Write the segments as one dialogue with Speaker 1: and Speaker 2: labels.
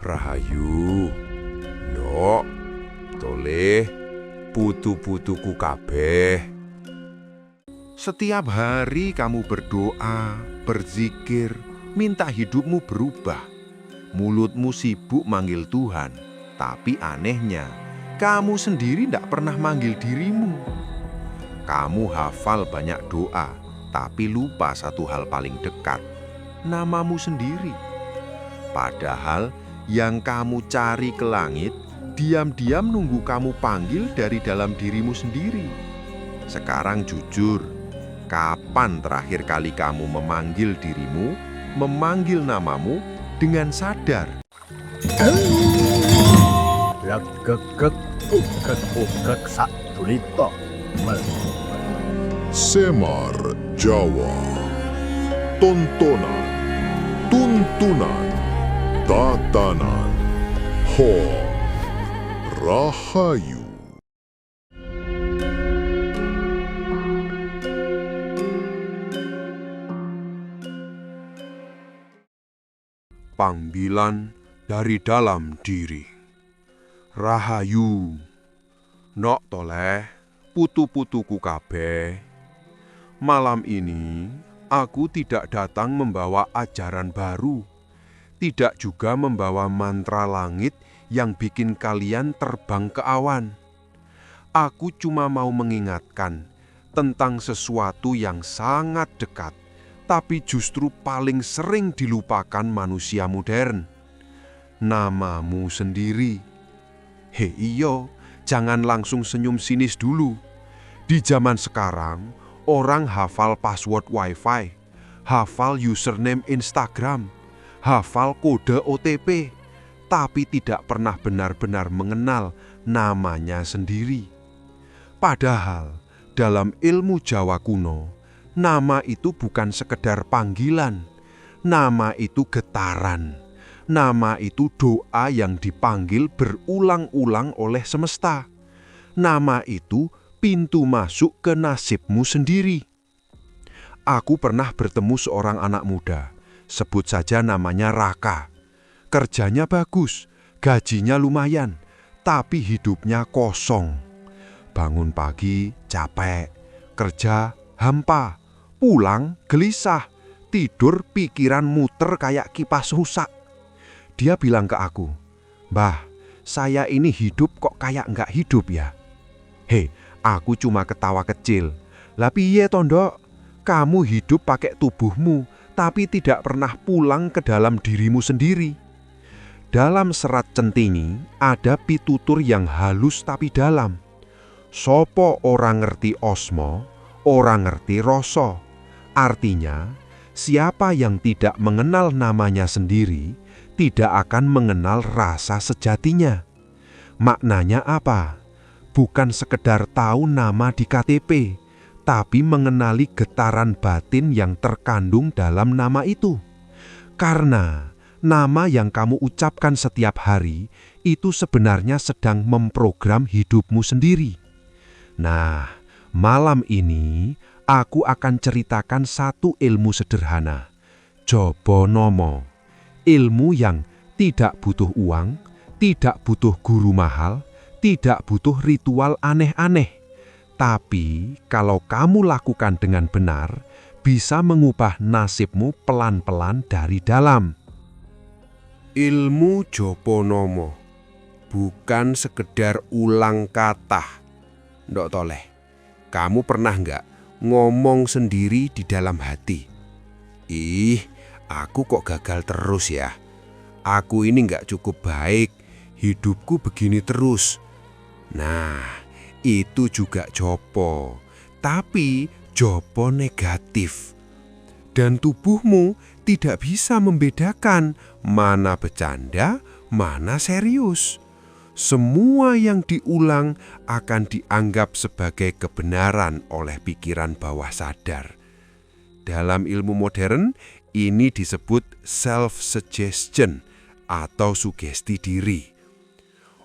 Speaker 1: Rahayu, ndok, toleh, putu-putuku kabeh. Setiap hari kamu berdoa, berzikir, minta hidupmu berubah. Mulutmu sibuk manggil Tuhan, tapi anehnya, kamu sendiri tidak pernah manggil dirimu. Kamu hafal banyak doa, tapi lupa satu hal paling dekat, namamu sendiri. Padahal yang kamu cari ke langit, diam-diam nunggu kamu panggil dari dalam dirimu sendiri. Sekarang jujur, kapan terakhir kali kamu memanggil dirimu, memanggil namamu dengan sadar?
Speaker 2: Semar Jawa. Tontonan, tuntunan, tatanan, Ho Rahayu.
Speaker 1: Panggilan dari dalam diri. Rahayu, nok toleh, putu-putuku kabeh. Malam ini aku tidak datang membawa ajaran baru, tidak juga membawa mantra langit yang bikin kalian terbang ke awan. Aku cuma mau mengingatkan tentang sesuatu yang sangat dekat, tapi justru paling sering dilupakan manusia modern. Namamu sendiri. Hei iyo, jangan langsung senyum sinis dulu. Di zaman sekarang, orang hafal password WiFi, hafal username Instagram, hafal kode OTP, tapi tidak pernah benar-benar mengenal namanya sendiri. Padahal, dalam ilmu Jawa kuno, nama itu bukan sekedar panggilan, nama itu getaran, nama itu doa yang dipanggil berulang-ulang oleh semesta. Nama itu pintu masuk ke nasibmu sendiri. Aku pernah bertemu seorang anak muda, sebut saja namanya Raka. Kerjanya bagus, gajinya lumayan, tapi hidupnya kosong. Bangun pagi capek, kerja hampa, pulang gelisah, tidur pikiran muter kayak kipas rusak. Dia bilang ke aku, "Mbah, saya ini hidup kok kayak nggak hidup ya?" Hei, aku cuma ketawa kecil. "Lah piye tondo? Kamu hidup pakai tubuhmu, tapi tidak pernah pulang ke dalam dirimu sendiri." Dalam serat Centini ada pitutur yang halus tapi dalam. Sopo orang ngerti osmo, orang ngerti rasa. Artinya, siapa yang tidak mengenal namanya sendiri, tidak akan mengenal rasa sejatinya. Maknanya apa? Bukan sekedar tahu nama di KTP, tapi mengenali getaran batin yang terkandung dalam nama itu. Karena nama yang kamu ucapkan setiap hari itu sebenarnya sedang memprogram hidupmu sendiri. Nah, malam ini aku akan ceritakan satu ilmu sederhana, Jaba Nama. Ilmu yang tidak butuh uang, tidak butuh guru mahal, tidak butuh ritual aneh-aneh. Tapi kalau kamu lakukan dengan benar, bisa mengubah nasibmu pelan-pelan dari dalam. Ilmu Jaba Nama bukan sekedar ulang kata. Ndok toleh, kamu pernah nggak ngomong sendiri di dalam hati? Ih, aku kok gagal terus ya? Aku ini nggak cukup baik, hidupku begini terus. Nah, itu juga jopo, tapi jopo negatif. Dan tubuhmu tidak bisa membedakan mana bercanda, mana serius. Semua yang diulang akan dianggap sebagai kebenaran oleh pikiran bawah sadar. Dalam ilmu modern, ini disebut self-suggestion atau sugesti diri.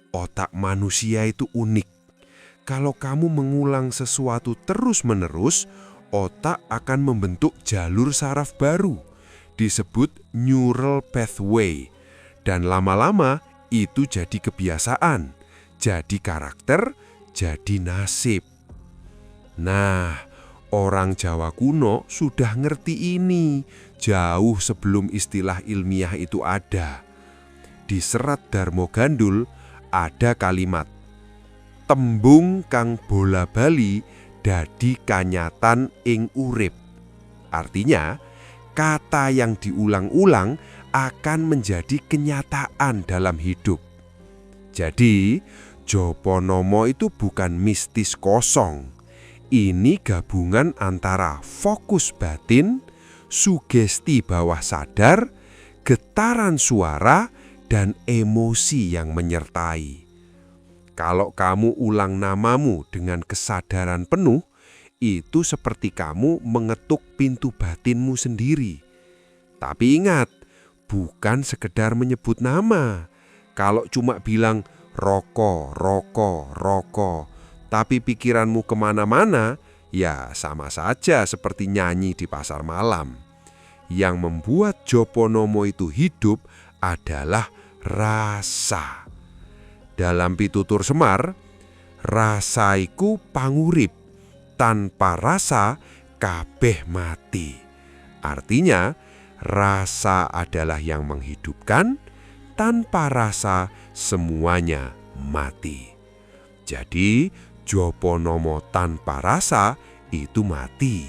Speaker 1: Otak manusia itu unik. Kalau kamu mengulang sesuatu terus-menerus, otak akan membentuk jalur saraf baru, disebut neural pathway. Dan lama-lama itu jadi kebiasaan, jadi karakter, jadi nasib. Nah, orang Jawa kuno sudah ngerti ini jauh sebelum istilah ilmiah itu ada. Di Serat Darmo Gandul ada kalimat, tembung kang bola bali dadi kanyatan ing urip. Artinya, kata yang diulang-ulang akan menjadi kenyataan dalam hidup. Jadi, Joponomo itu bukan mistis kosong. Ini gabungan antara fokus batin, sugesti bawah sadar, getaran suara, dan emosi yang menyertai. Kalau kamu ulang namamu dengan kesadaran penuh, itu seperti kamu mengetuk pintu batinmu sendiri. Tapi ingat, bukan sekedar menyebut nama. Kalau cuma bilang rokok, rokok, rokok, tapi pikiranmu kemana-mana, ya sama saja seperti nyanyi di pasar malam. Yang membuat Joponomo itu hidup adalah rasa. Dalam pitutur Semar, rasa iku pangurip, tanpa rasa kabeh mati. Artinya, rasa adalah yang menghidupkan, tanpa rasa semuanya mati. Jadi, Joponomo tanpa rasa itu mati.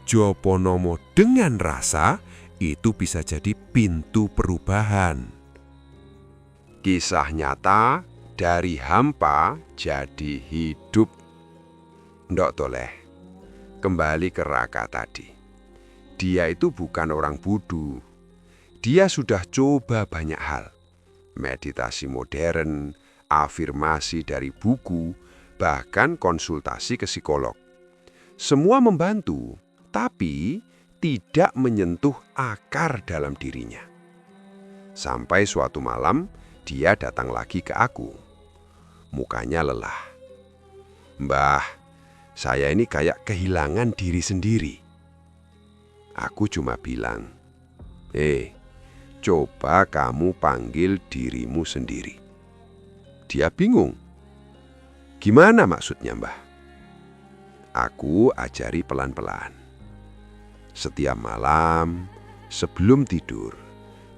Speaker 1: Joponomo dengan rasa itu bisa jadi pintu perubahan. Kisah nyata dari hampa jadi hidup. Ndok toleh, kembali ke Raka tadi. Dia itu bukan orang bodoh. Dia sudah coba banyak hal. Meditasi modern, afirmasi dari buku, bahkan konsultasi ke psikolog. Semua membantu, tapi tidak menyentuh akar dalam dirinya. Sampai suatu malam, dia datang lagi ke aku. Mukanya lelah. Mbah, saya ini kayak kehilangan diri sendiri. Aku cuma bilang, coba kamu panggil dirimu sendiri. Dia bingung. Gimana maksudnya, Mbah? Aku ajari pelan-pelan. Setiap malam, sebelum tidur,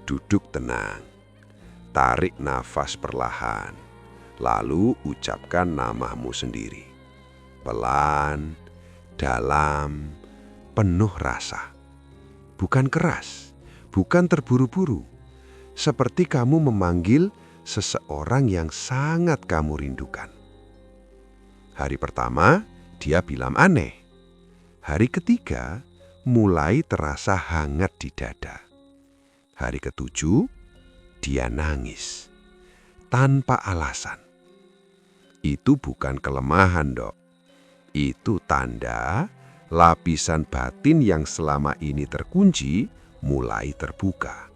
Speaker 1: duduk tenang. Tarik nafas perlahan, lalu ucapkan namamu sendiri. Pelan, dalam, penuh rasa. Bukan keras, bukan terburu-buru. Seperti kamu memanggil seseorang yang sangat kamu rindukan. Hari pertama, dia bilang aneh. Hari ketiga, mulai terasa hangat di dada. Hari ketujuh, dia nangis. Tanpa alasan. Itu bukan kelemahan, Dok. Itu tanda lapisan batin yang selama ini terkunci mulai terbuka.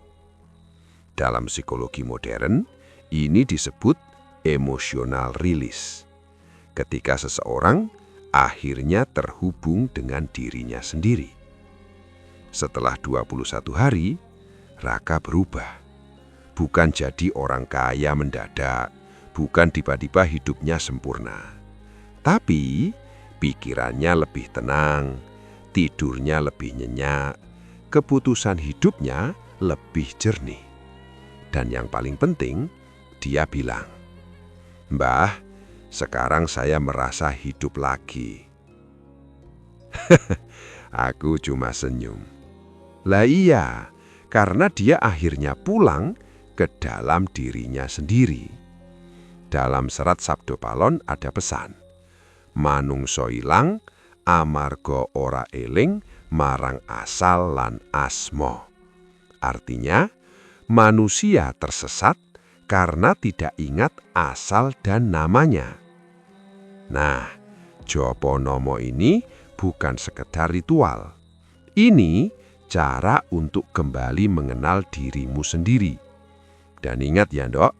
Speaker 1: Dalam psikologi modern, ini disebut emotional release. Ketika seseorang akhirnya terhubung dengan dirinya sendiri. Setelah 21 hari, Raka berubah. Bukan jadi orang kaya mendadak, bukan tiba-tiba hidupnya sempurna. Tapi pikirannya lebih tenang, tidurnya lebih nyenyak, keputusan hidupnya lebih jernih. Dan yang paling penting, dia bilang, Mbah, sekarang saya merasa hidup lagi. Aku cuma senyum. Lah iya, karena dia akhirnya pulang ke dalam dirinya sendiri. Dalam serat Sabdo Palon ada pesan, manungsa ilang amarga ora eling marang asal lan asma. Artinya, manusia tersesat karena tidak ingat asal dan namanya. Nah, Joponomo ini bukan sekedar ritual. Ini cara untuk kembali mengenal dirimu sendiri. Dan ingat ya, Dok,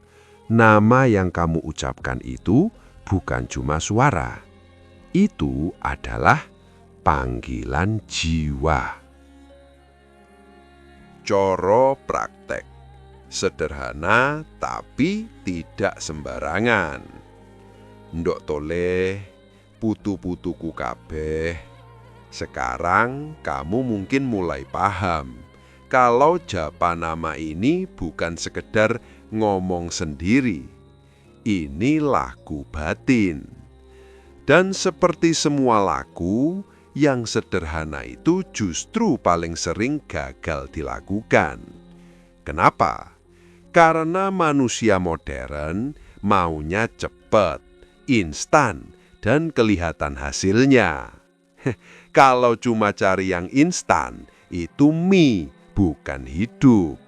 Speaker 1: nama yang kamu ucapkan itu bukan cuma suara. Itu adalah panggilan jiwa. Coro praktek. Sederhana tapi tidak sembarangan. Ndok toleh, putu-putuku kabeh. Sekarang kamu mungkin mulai paham kalau Japanama ini bukan sekedar ngomong sendiri. Ini laku batin. Dan seperti semua laku, yang sederhana itu justru paling sering gagal dilakukan. Kenapa? Karena manusia modern maunya cepat, instan, dan kelihatan hasilnya. Kalau cuma cari yang instan, itu mie, bukan hidup.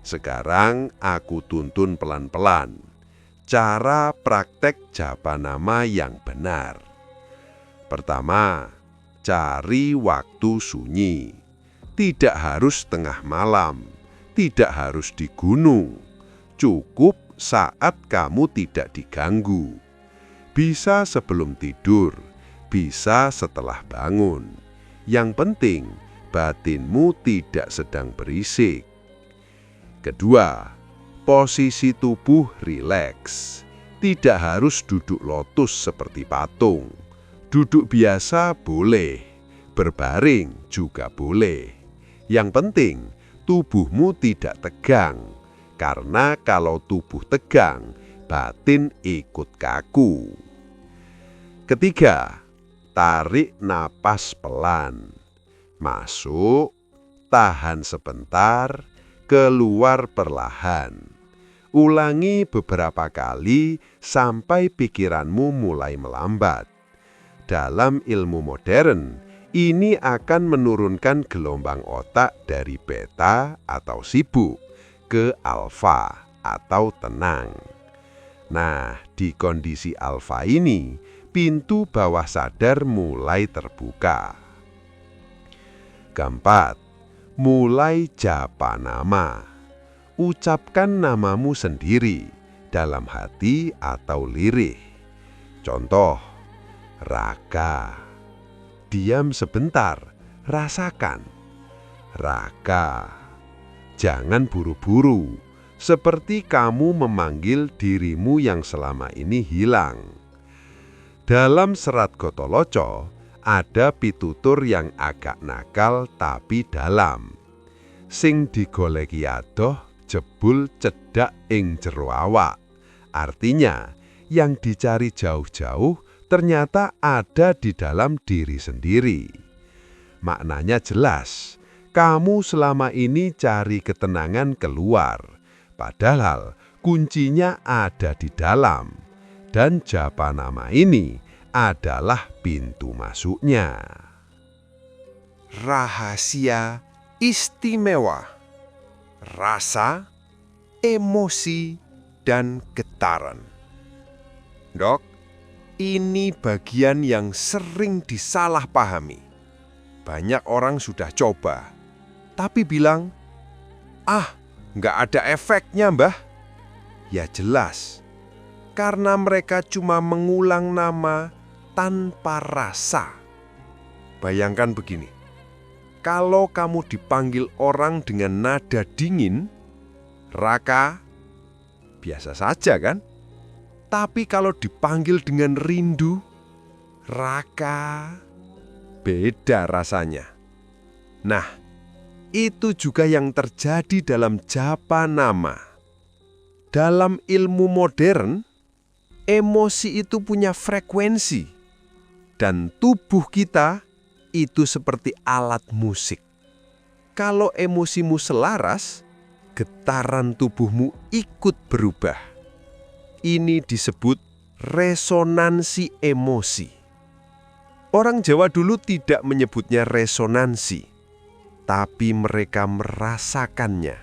Speaker 1: Sekarang aku tuntun pelan-pelan cara praktek Japanama yang benar. Pertama, cari waktu sunyi. Tidak harus tengah malam, tidak harus di gunung. Cukup saat kamu tidak diganggu. Bisa sebelum tidur, bisa setelah bangun. Yang penting, batinmu tidak sedang berisik. Kedua, posisi tubuh rileks. Tidak harus duduk lotus seperti patung. Duduk biasa boleh, berbaring juga boleh. Yang penting, tubuhmu tidak tegang. Karena kalau tubuh tegang, batin ikut kaku. Ketiga, tarik napas pelan. Masuk, tahan sebentar, keluar perlahan. Ulangi beberapa kali sampai pikiranmu mulai melambat. Dalam ilmu modern, ini akan menurunkan gelombang otak dari beta atau sibuk ke alfa atau tenang. Nah, di kondisi alfa ini, pintu bawah sadar mulai terbuka. Keempat, mulai Japanama. Ucapkan namamu sendiri dalam hati atau lirih. Contoh, Raka. Diam sebentar, rasakan. Raka. Jangan buru-buru, seperti kamu memanggil dirimu yang selama ini hilang. Dalam serat Gotoloco, ada pitutur yang agak nakal tapi dalam. Sing digoleki adoh, jebul cedak ing jero awak. Artinya, yang dicari jauh-jauh ternyata ada di dalam diri sendiri. Maknanya jelas, kamu selama ini cari ketenangan keluar, padahal kuncinya ada di dalam. Dan Japanama ini adalah pintu masuknya.
Speaker 3: Rahasia istimewa. Rasa, emosi, dan getaran. Dok, ini bagian yang sering disalahpahami. Banyak orang sudah coba, tapi bilang, nggak ada efeknya, Mbah. Ya jelas, karena mereka cuma mengulang nama tanpa rasa. Bayangkan begini, kalau kamu dipanggil orang dengan nada dingin, Raka, biasa saja kan? Tapi kalau dipanggil dengan rindu, Raka, beda rasanya. Nah, itu juga yang terjadi dalam Japanama. Dalam ilmu modern, emosi itu punya frekuensi. Dan tubuh kita itu seperti alat musik. Kalau emosimu selaras, getaran tubuhmu ikut berubah. Ini disebut resonansi emosi. Orang Jawa dulu tidak menyebutnya resonansi, tapi mereka merasakannya.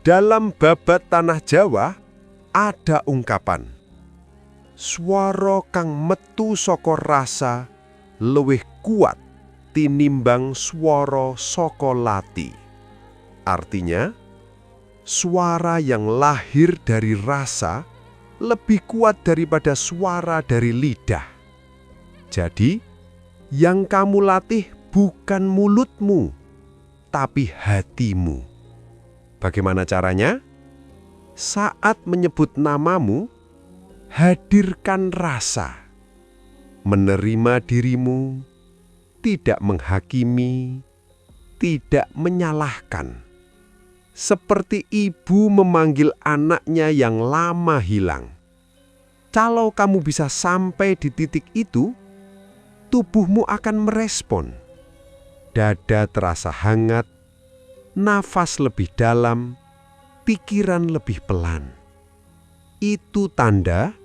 Speaker 3: Dalam babat tanah Jawa ada ungkapan, swara kang metu saka rasa luwih kuat tinimbang swara saka lati. Artinya, suara yang lahir dari rasa lebih kuat daripada suara dari lidah. Jadi, yang kamu latih bukan mulutmu, tapi hatimu. Bagaimana caranya? Saat menyebut namamu, hadirkan rasa. Menerima dirimu, tidak menghakimi, tidak menyalahkan. Seperti ibu memanggil anaknya yang lama hilang. Kalau kamu bisa sampai di titik itu, tubuhmu akan merespon. Dada terasa hangat, nafas lebih dalam, pikiran lebih pelan. Itu tanda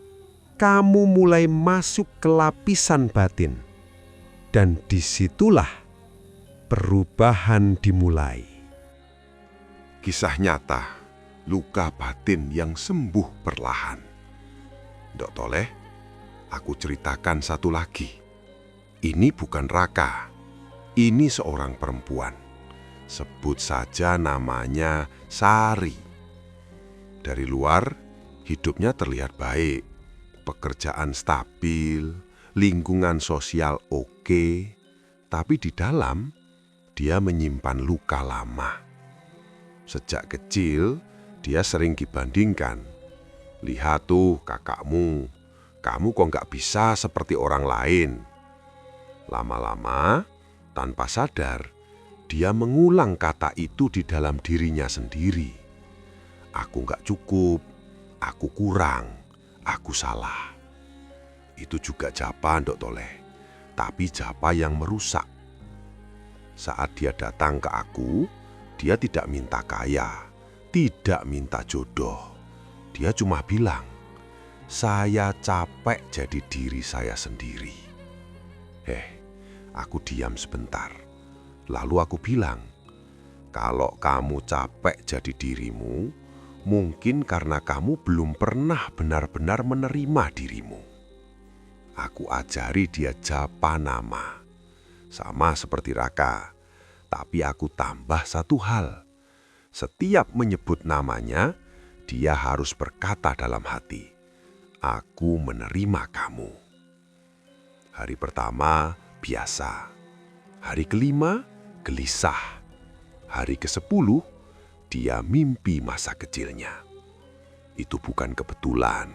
Speaker 3: kamu mulai masuk ke lapisan batin. Dan disitulah perubahan dimulai.
Speaker 1: Kisah nyata, luka batin yang sembuh perlahan. Dok Toleh, aku ceritakan satu lagi. Ini bukan Raka, ini seorang perempuan. Sebut saja namanya Sari. Dari luar, hidupnya terlihat baik. Pekerjaan stabil, lingkungan sosial oke. Tapi di dalam, dia menyimpan luka lama. Sejak kecil, dia sering dibandingkan. Lihat tuh kakakmu, kamu kok nggak bisa seperti orang lain. Lama-lama, tanpa sadar, dia mengulang kata itu di dalam dirinya sendiri. Aku nggak cukup, aku kurang, aku salah. Itu juga japa, Dok Toleh, tapi japa yang merusak. Saat dia datang ke aku, dia tidak minta kaya, tidak minta jodoh. Dia cuma bilang, saya capek jadi diri saya sendiri. Aku diam sebentar. Lalu aku bilang, kalau kamu capek jadi dirimu, mungkin karena kamu belum pernah benar-benar menerima dirimu. Aku ajari dia japa nama. Sama seperti Raka. Tapi aku tambah satu hal. Setiap menyebut namanya, dia harus berkata dalam hati, aku menerima kamu. Hari pertama, biasa. Hari kelima, gelisah. Hari ke-10, dia mimpi masa kecilnya. Itu bukan kebetulan.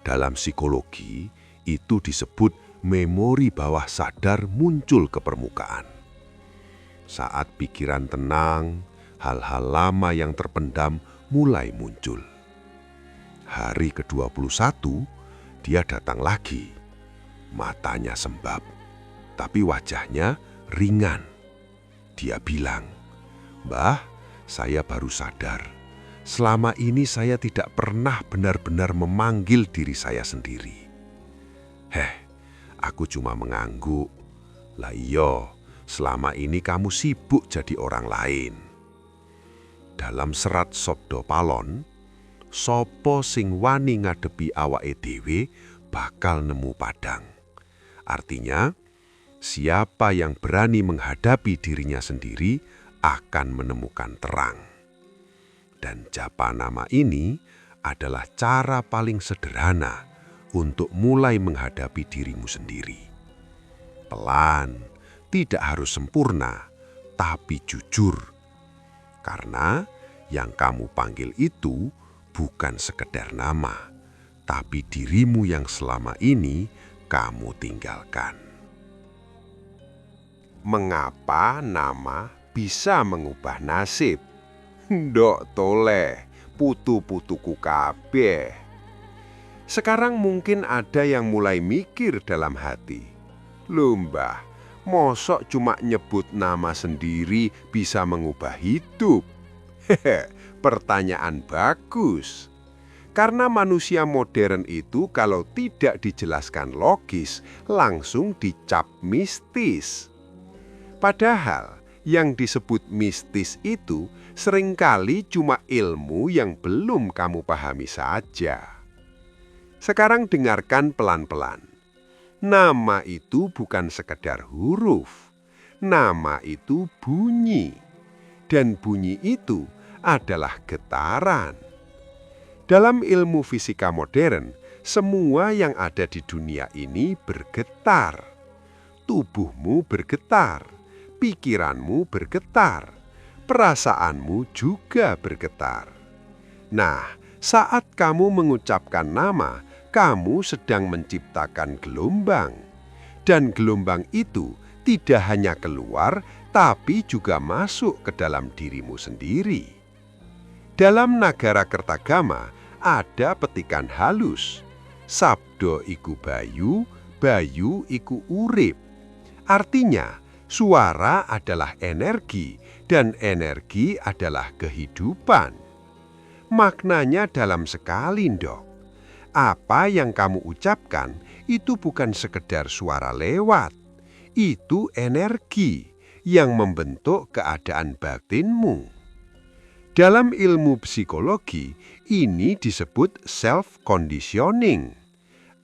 Speaker 1: Dalam psikologi, itu disebut memori bawah sadar muncul ke permukaan. Saat pikiran tenang, hal-hal lama yang terpendam mulai muncul. Hari ke-21, dia datang lagi. Matanya sembab, tapi wajahnya ringan. Dia bilang, "Mbah, saya baru sadar. Selama ini saya tidak pernah benar-benar memanggil diri saya sendiri." Aku cuma mengangguk. Lah iya, selama ini kamu sibuk jadi orang lain. Dalam serat Sabda Palon, sopo sing wani ngadepi awake dhewe bakal nemu padang. Artinya, siapa yang berani menghadapi dirinya sendiri akan menemukan terang. Dan japa nama ini adalah cara paling sederhana untuk mulai menghadapi dirimu sendiri. Pelan, tidak harus sempurna, tapi jujur. Karena yang kamu panggil itu bukan sekedar nama, tapi dirimu yang selama ini kamu tinggalkan. Mengapa nama bisa mengubah nasib? Ndok Toleh, putu-putuku kabeh. Sekarang mungkin ada yang mulai mikir dalam hati, "Loh Mbah, mosok cuma nyebut nama sendiri bisa mengubah hidup?" Pertanyaan bagus. Karena manusia modern itu kalau tidak dijelaskan logis, langsung dicap mistis. Padahal yang disebut mistis itu seringkali cuma ilmu yang belum kamu pahami saja. Sekarang dengarkan pelan-pelan. Nama itu bukan sekedar huruf. Nama itu bunyi. Dan bunyi itu adalah getaran. Dalam ilmu fisika modern, semua yang ada di dunia ini bergetar. Tubuhmu bergetar, pikiranmu bergetar,
Speaker 3: perasaanmu juga bergetar. Nah, saat kamu mengucapkan nama, kamu sedang menciptakan gelombang. Dan gelombang itu tidak hanya keluar, tapi juga masuk ke dalam dirimu sendiri. Dalam Nagara Kertagama ada petikan halus. Sabdo iku bayu, bayu iku urip. Artinya, suara adalah energi dan energi adalah kehidupan. Maknanya dalam sekali, Ndok. Apa yang kamu ucapkan itu bukan sekedar suara lewat. Itu energi yang membentuk keadaan batinmu. Dalam ilmu psikologi, ini disebut self-conditioning.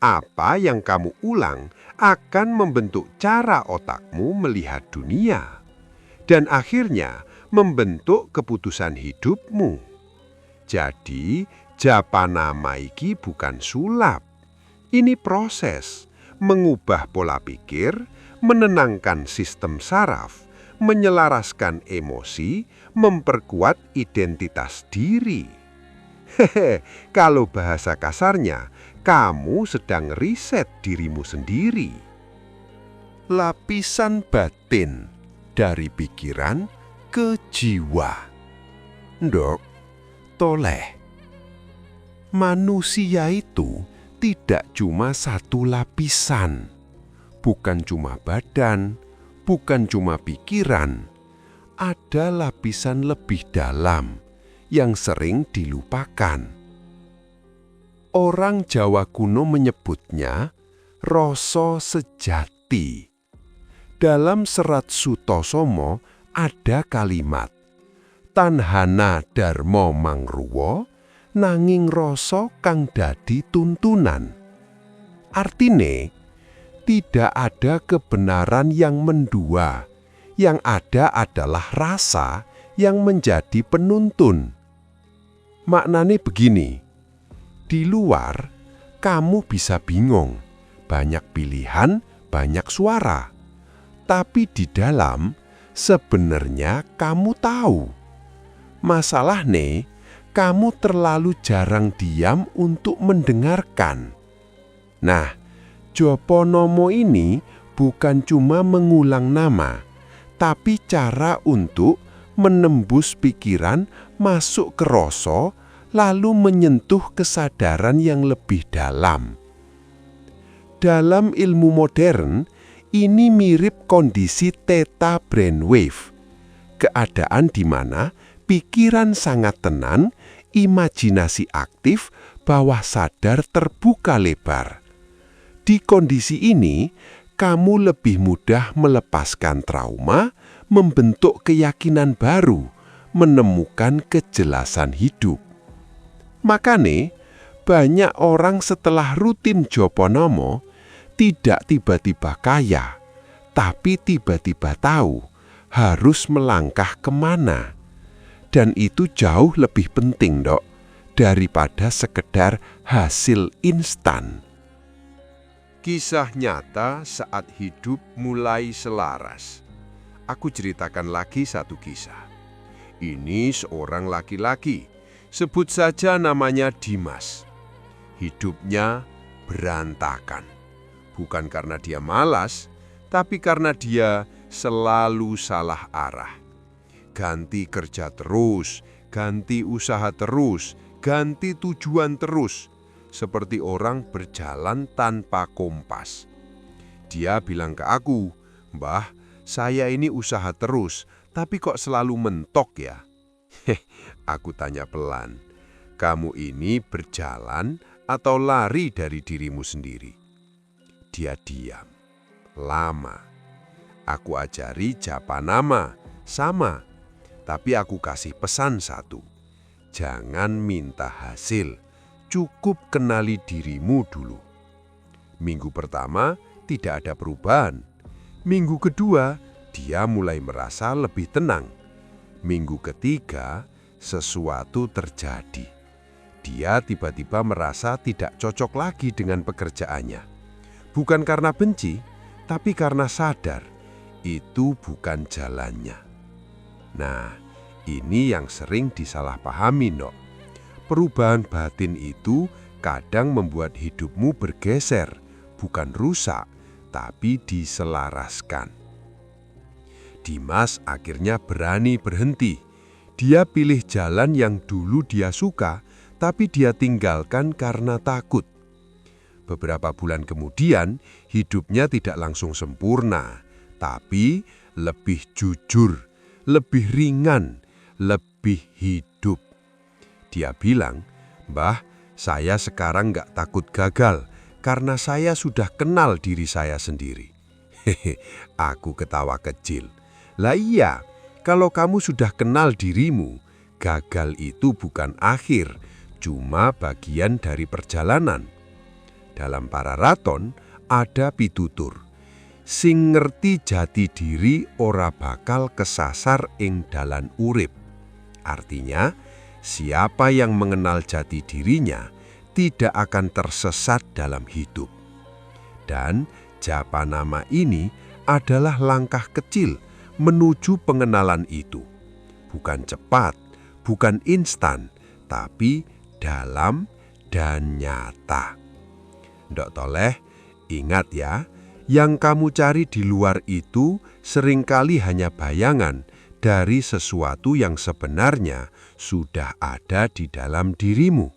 Speaker 3: Apa yang kamu ulang akan membentuk cara otakmu melihat dunia. Dan akhirnya membentuk keputusan hidupmu. Jadi, japa nama iki bukan sulap. Ini proses mengubah pola pikir, menenangkan sistem saraf, menyelaraskan emosi, memperkuat identitas diri. Kalau bahasa kasarnya, kamu sedang riset dirimu sendiri. Lapisan batin dari pikiran ke jiwa. Ndok, toleh. Manusia itu tidak cuma satu lapisan. Bukan cuma badan, bukan cuma pikiran. Ada lapisan lebih dalam yang sering dilupakan. Orang Jawa kuno menyebutnya rasa sejati. Dalam serat Sutosomo ada kalimat, tanhana darmo mangruwo, nanging rasa kang dadi tuntunan. Artine, tidak ada kebenaran yang mendua. Yang ada adalah rasa yang menjadi penuntun. Maknanya begini, di luar kamu bisa bingung, banyak pilihan, banyak suara. Tapi di dalam sebenarnya kamu tahu. Masalahnya, kamu terlalu jarang diam untuk mendengarkan. Nah, Joponomo ini bukan cuma mengulang nama, tapi cara untuk menembus pikiran, masuk ke rasa, lalu menyentuh kesadaran yang lebih dalam. Dalam ilmu modern, ini mirip kondisi theta brainwave, keadaan di mana pikiran sangat tenang, imajinasi aktif, bawah sadar terbuka lebar. Di kondisi ini, kamu lebih mudah melepaskan trauma, membentuk keyakinan baru, menemukan kejelasan hidup. Makanya, banyak orang setelah rutin Joponomo tidak tiba-tiba kaya, tapi tiba-tiba tahu harus melangkah kemana. Dan itu jauh lebih penting, Dok, daripada sekedar hasil instan. Kisah nyata saat hidup mulai selaras. Aku ceritakan lagi satu kisah. Ini seorang laki-laki, sebut saja namanya Dimas. Hidupnya berantakan. Bukan karena dia malas, tapi karena dia selalu salah arah. Ganti kerja terus, ganti usaha terus, ganti tujuan terus. Seperti orang berjalan tanpa kompas. Dia bilang ke aku, "Mbah, saya ini usaha terus, tapi kok selalu mentok ya?" Aku tanya pelan, "Kamu ini berjalan atau lari dari dirimu sendiri?" Dia diam, lama. Aku ajari japa nama, sama. Tapi aku kasih pesan satu, jangan minta hasil. Cukup kenali dirimu dulu. Minggu pertama tidak ada perubahan. Minggu kedua dia mulai merasa lebih tenang. Minggu ketiga sesuatu terjadi. Dia tiba-tiba merasa tidak cocok lagi dengan pekerjaannya. Bukan karena benci, tapi karena sadar itu bukan jalannya. Nah, Ini yang sering disalahpahami, Ndok. Perubahan batin itu kadang membuat hidupmu bergeser, bukan rusak, tapi diselaraskan. Dimas akhirnya berani berhenti. Dia pilih jalan yang dulu dia suka, tapi dia tinggalkan karena takut. Beberapa bulan kemudian, hidupnya tidak langsung sempurna, tapi lebih jujur, lebih ringan, lebih hidup. Dia bilang, "Mbah, saya sekarang nggak takut gagal karena saya sudah kenal diri saya sendiri." Hehe, aku ketawa kecil. Lah iya, kalau kamu sudah kenal dirimu, gagal itu bukan akhir, cuma bagian dari perjalanan. Dalam Pararaton ada pitutur, sing ngerti jati diri ora bakal kesasar ing dalan urip. Artinya, siapa yang mengenal jati dirinya tidak akan tersesat dalam hidup. Dan Japanama ini adalah langkah kecil menuju pengenalan itu. Bukan cepat, bukan instan, tapi dalam dan nyata. Ndok Toleh, ingat ya, yang kamu cari di luar itu seringkali hanya bayangan dari sesuatu yang sebenarnya sudah ada di dalam dirimu.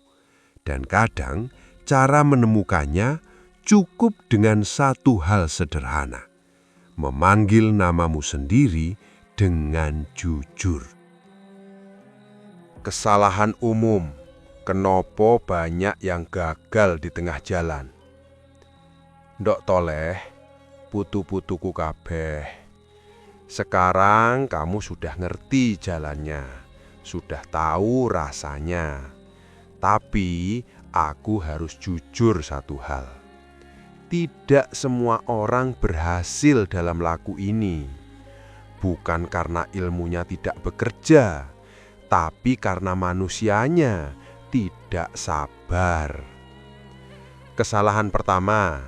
Speaker 3: Dan kadang cara menemukannya cukup dengan satu hal sederhana. Memanggil namamu sendiri dengan jujur.
Speaker 1: Kesalahan umum, kenapa banyak yang gagal di tengah jalan. Ndok Toleh, putu-putuku kabeh. Sekarang kamu sudah ngerti jalannya, sudah tahu rasanya. Tapi aku harus jujur satu hal. Tidak semua orang berhasil dalam laku ini. Bukan karena ilmunya tidak bekerja, tapi karena manusianya tidak sabar. Kesalahan pertama,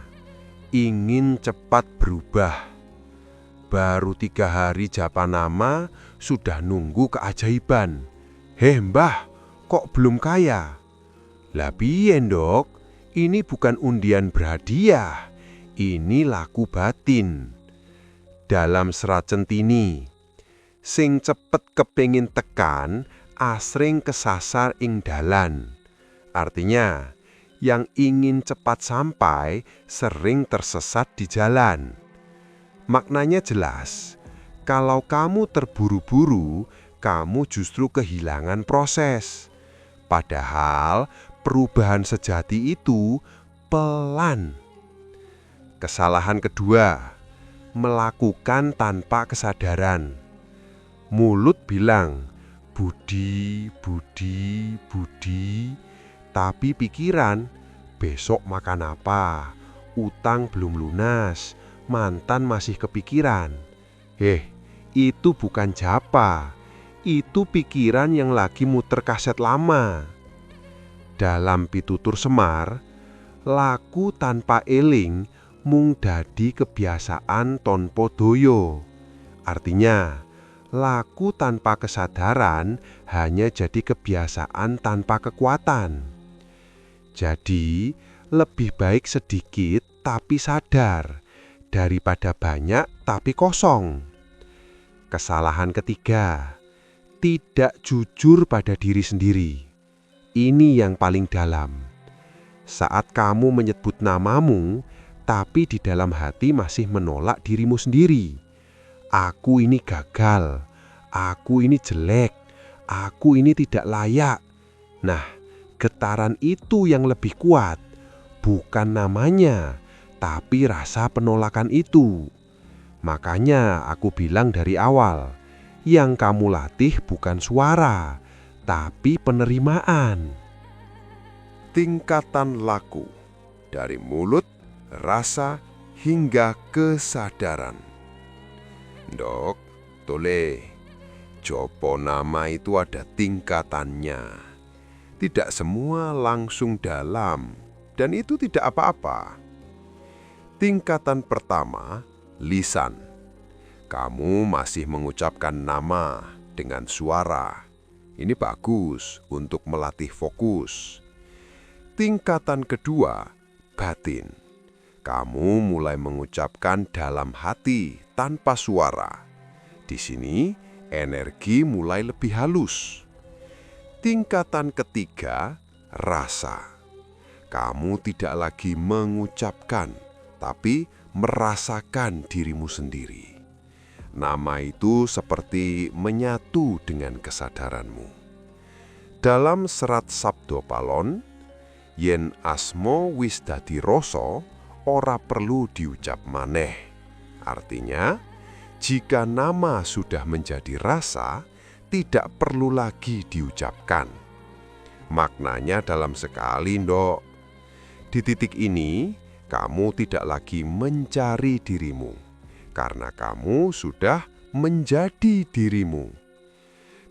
Speaker 1: ingin cepat berubah. Baru 3 hari Japanama sudah nunggu keajaiban. Heh mbah, kok belum kaya? Lah piye Ndok? Ini bukan undian berhadiah. Ini laku batin. Dalam serat Centini, sing cepet kepengin tekan, asring kesasar ing dalan. Artinya, yang ingin cepat sampai sering tersesat di jalan. Maknanya jelas, kalau kamu terburu-buru, kamu justru kehilangan proses. Padahal perubahan sejati itu pelan. Kesalahan kedua, melakukan tanpa kesadaran. Mulut bilang, budi, budi, budi, tapi pikiran, besok makan apa, utang belum lunas, mantan masih kepikiran. Itu bukan japa, itu pikiran yang lagi muter kaset lama. Dalam pitutur Semar, laku tanpa eling mung dadi kebiasaan tanpa doyo. Artinya, laku tanpa kesadaran hanya jadi kebiasaan tanpa kekuatan. Jadi, lebih baik sedikit tapi sadar daripada banyak tapi kosong. Kesalahan ketiga, tidak jujur pada diri sendiri. Ini yang paling dalam. Saat kamu menyebut namamu, tapi di dalam hati masih menolak dirimu sendiri. Aku ini gagal, aku ini jelek, aku ini tidak layak. Nah, getaran itu yang lebih kuat, bukan namanya, tapi rasa penolakan itu. Makanya aku bilang dari awal, yang kamu latih bukan suara, tapi penerimaan.
Speaker 3: Tingkatan laku, dari mulut, rasa, hingga kesadaran. Ndok Toleh, jopo nama itu ada tingkatannya. Tidak semua langsung dalam, dan itu tidak apa-apa. Tingkatan pertama, lisan. Kamu masih mengucapkan nama, dengan suara. Ini bagus untuk melatih fokus. Tingkatan kedua, batin. Kamu mulai mengucapkan dalam hati tanpa suara. Di sini, energi mulai lebih halus. Tingkatan ketiga, rasa. Kamu tidak lagi mengucapkan, tapi merasakan dirimu sendiri. Nama itu seperti menyatu dengan kesadaranmu. Dalam serat Sabdo Palon, yen asmo wis dadi rasa, ora perlu diucap maneh. Artinya, jika nama sudah menjadi rasa, tidak perlu lagi diucapkan. Maknanya dalam sekali, Ndok. Di titik ini, kamu tidak lagi mencari dirimu, karena kamu sudah menjadi dirimu.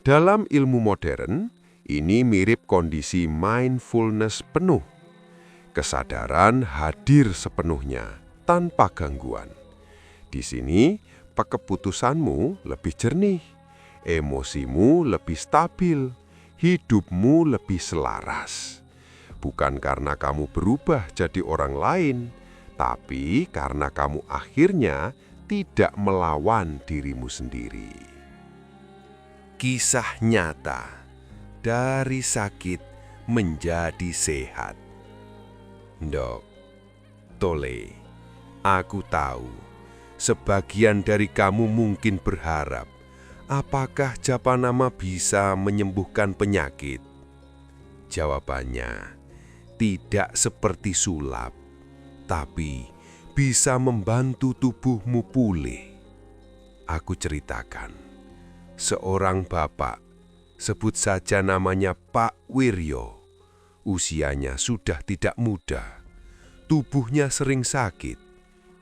Speaker 3: Dalam ilmu modern, ini mirip kondisi mindfulness penuh. Kesadaran hadir sepenuhnya, tanpa gangguan. Di sini, keputusanmu lebih jernih, emosimu lebih stabil, hidupmu lebih selaras. Bukan karena kamu berubah jadi orang lain, tapi karena kamu akhirnya tidak melawan dirimu sendiri. Kisah nyata dari sakit menjadi sehat. Ndok, Tole, aku tahu sebagian dari kamu mungkin berharap, apakah Japanama bisa menyembuhkan penyakit? Jawabannya, tidak seperti sulap, tapi bisa membantu tubuhmu pulih. Aku ceritakan, seorang bapak, sebut saja namanya Pak Wiryo, usianya sudah tidak muda, tubuhnya sering sakit,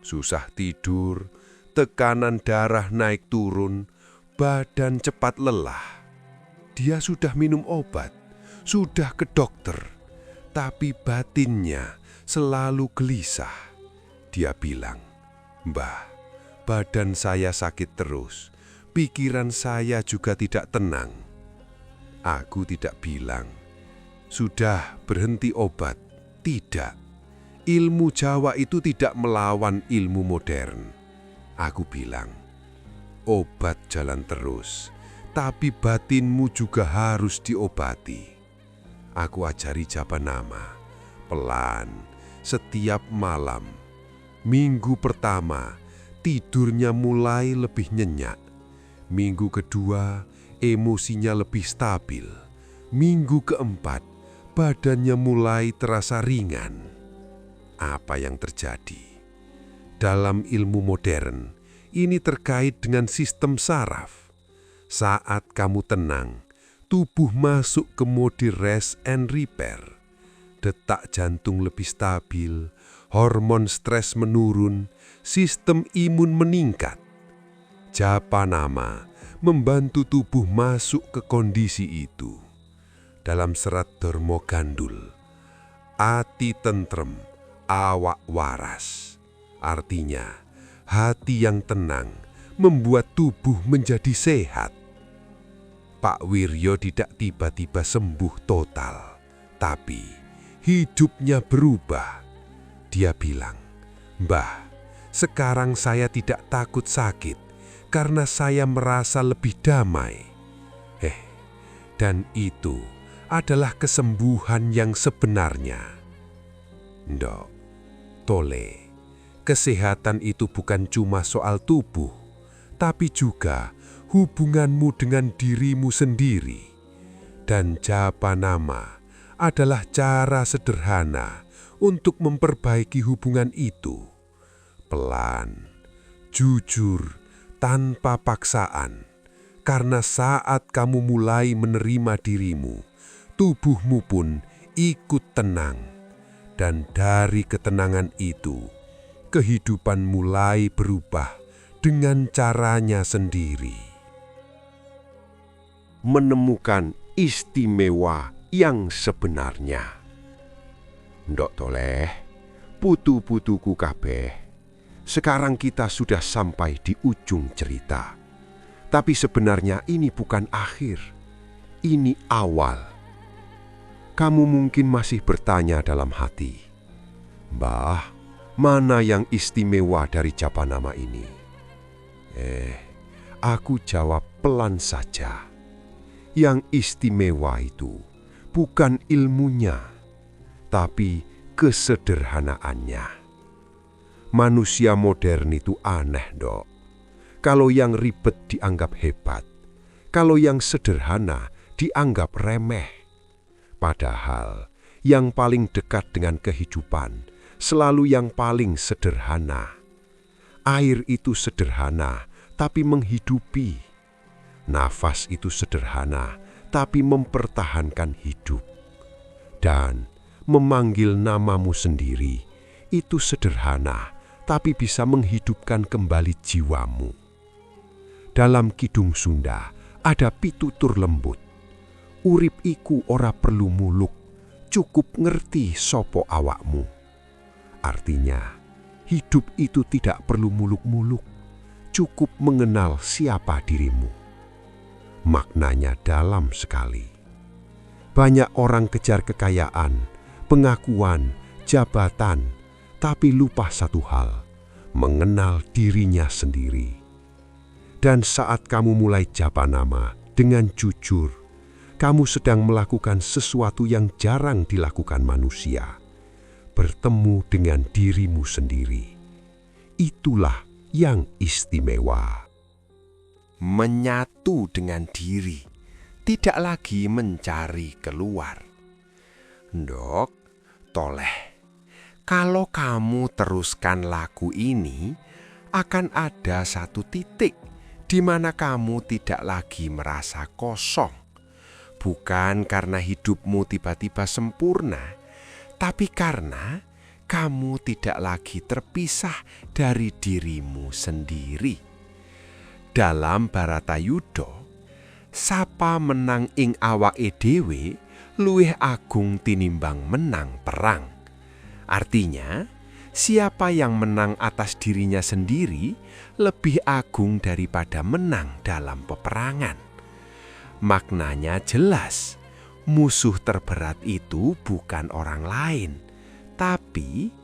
Speaker 3: susah tidur, tekanan darah naik turun, badan cepat lelah. Dia sudah minum obat, sudah ke dokter, tapi batinnya selalu gelisah. Dia bilang, "Mbah, badan saya sakit terus, pikiran saya juga tidak tenang." Aku tidak bilang, "Sudah berhenti obat." Tidak. Ilmu Jawa itu tidak melawan ilmu modern. Aku bilang, obat jalan terus, tapi batinmu juga harus diobati. Aku ajari Japanama, pelan, setiap malam. Minggu pertama, tidurnya mulai lebih nyenyak. Minggu kedua, emosinya lebih stabil. Minggu keempat, badannya mulai terasa ringan. Apa yang terjadi? Dalam ilmu modern, ini terkait dengan sistem saraf. Saat kamu tenang, tubuh masuk ke mode rest and repair. Detak jantung lebih stabil, hormon stres menurun, sistem imun meningkat. Japanama membantu tubuh masuk ke kondisi itu. Dalam serat Dharma Gandul, ati tentrem, awak waras. Artinya, hati yang tenang membuat tubuh menjadi sehat. Pak Wiryo tidak tiba-tiba sembuh total, tapi hidupnya berubah. Dia bilang, "Mbah, sekarang saya tidak takut sakit karena saya merasa lebih damai." Dan itu adalah kesembuhan yang sebenarnya. Ndok, Tole, kesehatan itu bukan cuma soal tubuh, tapi juga hubunganmu dengan dirimu sendiri. Dan Japanama adalah cara sederhana untuk memperbaiki hubungan itu. Pelan, jujur, tanpa paksaan. Karena saat kamu mulai menerima dirimu, tubuhmu pun ikut tenang. Dan dari ketenangan itu, kehidupan mulai berubah dengan caranya sendiri. Menemukan istimewa yang sebenarnya. Ndok Toleh, putu-putuku kabeh, sekarang kita sudah sampai di ujung cerita. Tapi sebenarnya ini bukan akhir, ini awal. Kamu mungkin masih bertanya dalam hati, "Mbah, mana yang istimewa dari Japanama ini?" Aku jawab pelan saja. Yang istimewa itu bukan ilmunya, tapi kesederhanaannya. Manusia modern itu aneh, Dok. Kalau yang ribet dianggap hebat, kalau yang sederhana dianggap remeh. Padahal yang paling dekat dengan kehidupan selalu yang paling sederhana. Air itu sederhana, tapi menghidupi. Nafas itu sederhana, tapi mempertahankan hidup. Dan memanggil namamu sendiri itu sederhana, tapi bisa menghidupkan kembali jiwamu. Dalam Kidung Sunda ada pitutur lembut. Urip iku ora perlu muluk, cukup ngerti sopo awakmu. Artinya, hidup itu tidak perlu muluk-muluk, cukup mengenal siapa dirimu. Maknanya dalam sekali. Banyak orang kejar kekayaan, pengakuan, jabatan, tapi lupa satu hal, mengenal dirinya sendiri. Dan saat kamu mulai Japanama dengan jujur, kamu sedang melakukan sesuatu yang jarang dilakukan manusia. Bertemu dengan dirimu sendiri. Itulah yang istimewa. Menyatu dengan diri, tidak lagi mencari keluar. Ndok, toleh, kalau kamu teruskan lagu ini, akan ada satu titik di mana kamu tidak lagi merasa kosong. Bukan karena hidupmu tiba-tiba sempurna, tapi karena kamu tidak lagi terpisah dari dirimu sendiri. Dalam Baratayuda, sapa menang ing awake dhewe luwih agung tinimbang menang perang. Artinya, siapa yang menang atas dirinya sendiri lebih agung daripada menang dalam peperangan. Maknanya jelas, musuh terberat itu bukan orang lain, tapi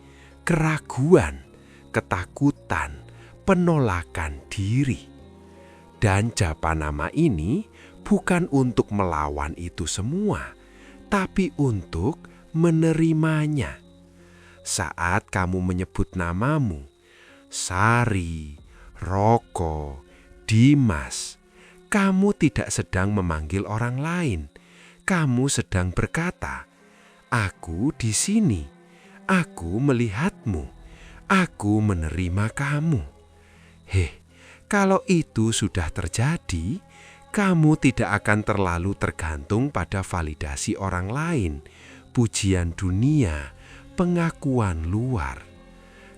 Speaker 3: keraguan, ketakutan, penolakan diri. Dan Japanama ini bukan untuk melawan itu semua, tapi untuk menerimanya. Saat kamu menyebut namamu, Sari, Roko, Dimas, kamu tidak sedang memanggil orang lain. Kamu sedang berkata, "Aku di sini, aku melihatmu, aku menerima kamu." Kalau itu sudah terjadi, kamu tidak akan terlalu tergantung pada validasi orang lain, pujian dunia, pengakuan luar.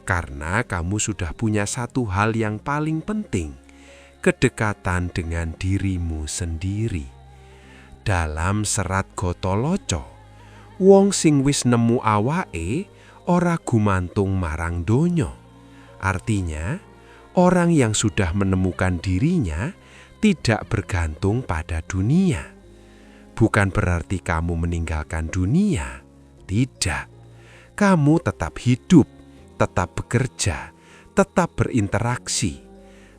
Speaker 3: Karena kamu sudah punya satu hal yang paling penting, kedekatan dengan dirimu sendiri. Dalam serat Gotoloco, wong sing wis nemu awake ora gumantung marang donya. Artinya, orang yang sudah menemukan dirinya tidak bergantung pada dunia. Bukan berarti kamu meninggalkan dunia, tidak. Kamu tetap hidup, tetap bekerja, tetap berinteraksi.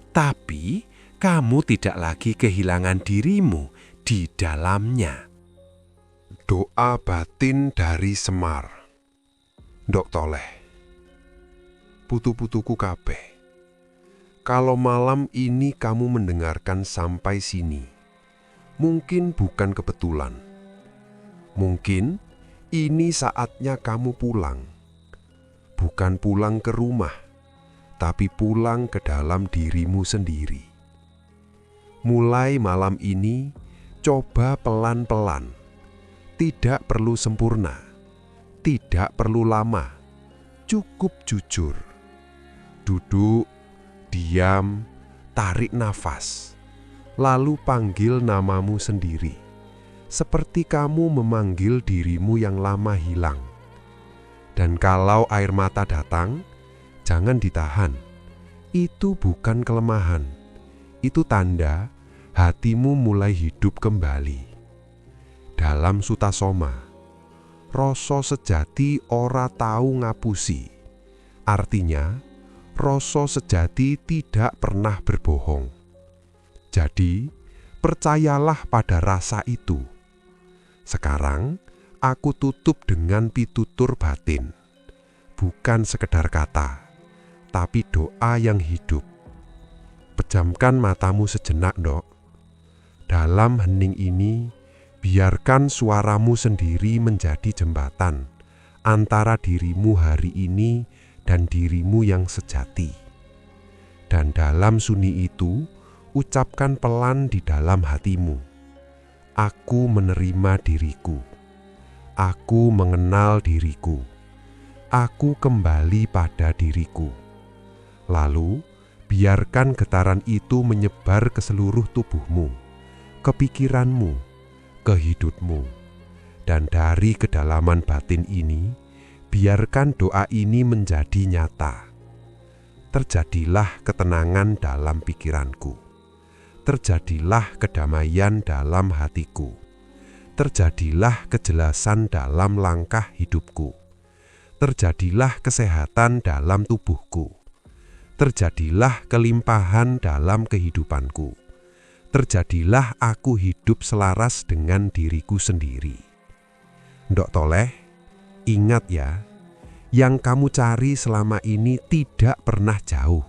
Speaker 3: Tapi kamu tidak lagi kehilangan dirimu di dalamnya.
Speaker 1: Doa batin dari Semar. Ndok Toleh, putu-putuku kabeh, kalau malam ini kamu mendengarkan sampai sini, mungkin bukan kebetulan. Mungkin ini saatnya kamu pulang. Bukan pulang ke rumah, tapi pulang ke dalam dirimu sendiri. Mulai malam ini, coba pelan-pelan. Tidak perlu sempurna, tidak perlu lama, cukup jujur. Duduk, diam, tarik nafas, lalu panggil namamu sendiri, seperti kamu memanggil dirimu yang lama hilang. Dan kalau air mata datang, jangan ditahan. Itu bukan kelemahan, itu tanda
Speaker 3: hatimu mulai hidup kembali. Dalam Sutasoma, rasa sejati ora tahu ngapusi. Artinya, rasa sejati tidak pernah berbohong. Jadi, percayalah pada rasa itu. Sekarang, aku tutup dengan pitutur batin. Bukan sekedar kata, tapi doa yang hidup. Pejamkan matamu sejenak, Ndok. Dalam hening ini, biarkan suaramu sendiri menjadi jembatan antara dirimu hari ini dan dirimu yang sejati. Dan dalam sunyi itu, ucapkan pelan di dalam hatimu, aku menerima diriku, aku mengenal diriku, aku kembali pada diriku. Lalu, biarkan getaran itu menyebar ke seluruh tubuhmu, kepikiranmu, ke hidupmu. Dan dari kedalaman batin ini, biarkan doa ini menjadi nyata. Terjadilah ketenangan dalam pikiranku. Terjadilah kedamaian dalam hatiku. Terjadilah kejelasan dalam langkah hidupku. Terjadilah kesehatan dalam tubuhku. Terjadilah kelimpahan dalam kehidupanku. Terjadilah aku hidup selaras dengan diriku sendiri. Ndok Toleh, ingat ya, yang kamu cari selama ini tidak pernah jauh.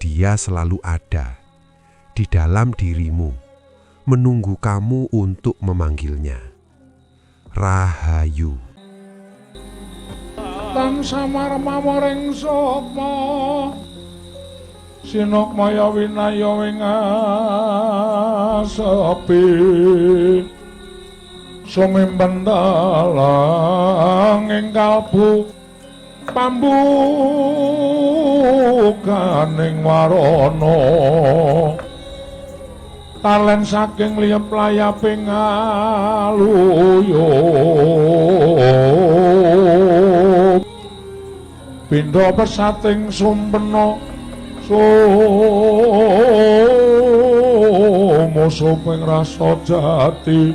Speaker 3: Dia selalu ada di dalam dirimu, menunggu kamu untuk memanggilnya. Rahayu.
Speaker 4: Tan samar mamoring sapa sinok maya winaya wing asepi sumimpen dalang ing kalbu pambukaning warana talen saking liyep layaping aluyup pindha pesating sumpena sumusuping rasa jati